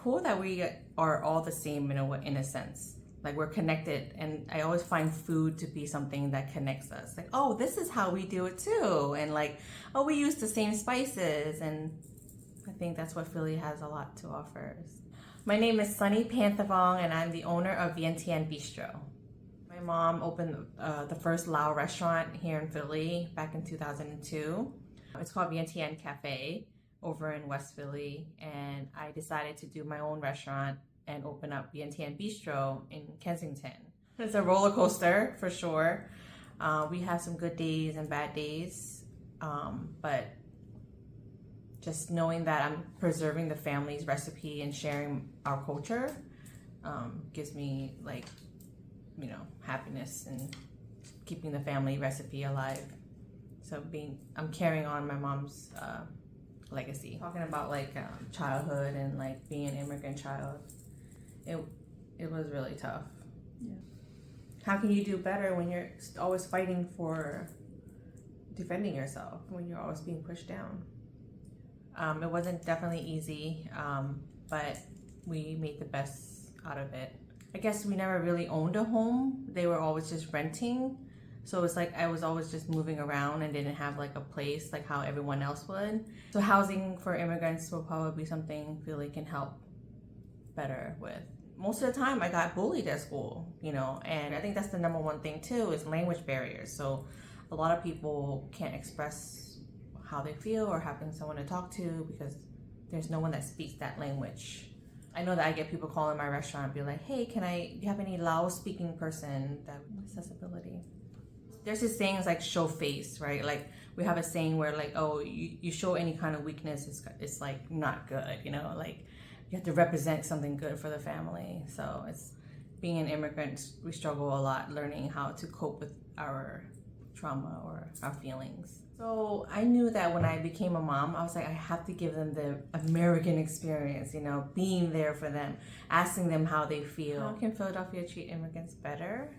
cool that we are all the same in a sense. Like we're connected, and I always find food to be something that connects us. Like, oh, this is how we do it too. And like, oh, we use the same spices. And I think that's what Philly has a lot to offer. My name is Sunny Panthavong, and I'm the owner of Vientiane Bistro. My mom opened the first Lao restaurant here in Philly back in 2002. It's called Vientiane Cafe over in West Philly, and I decided to do my own restaurant and open up Vientiane Bistro in Kensington. It's a roller coaster for sure. We have some good days and bad days, but just knowing that I'm preserving the family's recipe and sharing our culture gives me like, you know, happiness and keeping the family recipe alive. So I'm carrying on my mom's legacy. Talking about like childhood and like being an immigrant child, it was really tough. Yeah. How can you do better when you're always fighting for defending yourself, when you're always being pushed down? It wasn't definitely easy, but we made the best out of it. I guess we never really owned a home. They were always just renting. So it's like I was always just moving around and didn't have like a place like how everyone else would. So housing for immigrants will probably be something Philly can help better with. Most of the time I got bullied at school, you know, and I think that's the number one thing too is language barriers. So a lot of people can't express how they feel or having someone to talk to because there's no one that speaks that language. I know that I get people calling my restaurant and be like, hey, do you have any Lao speaking person that accessibility? There's this saying like show face, right? Like we have a saying where like, oh, you show any kind of weakness, it's like not good, you know, like you have to represent something good for the family. So it's being an immigrant, we struggle a lot learning how to cope with our trauma or our feelings. So I knew that when I became a mom, I was like, I have to give them the American experience, you know, being there for them, asking them how they feel. How can Philadelphia treat immigrants better?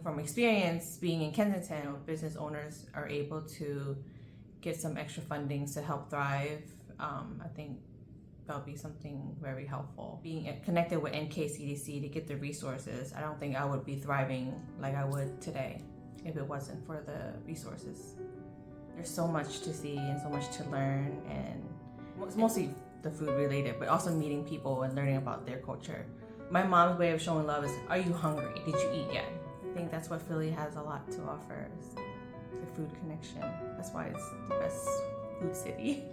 From experience, being in Kensington, business owners are able to get some extra funding to help thrive. I think that'll be something very helpful. Being connected with NKCDC to get the resources, I don't think I would be thriving like I would today if it wasn't for the resources. There's so much to see and so much to learn, and it's mostly the food related, but also meeting people and learning about their culture. My mom's way of showing love is, are you hungry? Did you eat yet? I think that's what Philly has a lot to offer, is the food connection. That's why it's the best food city.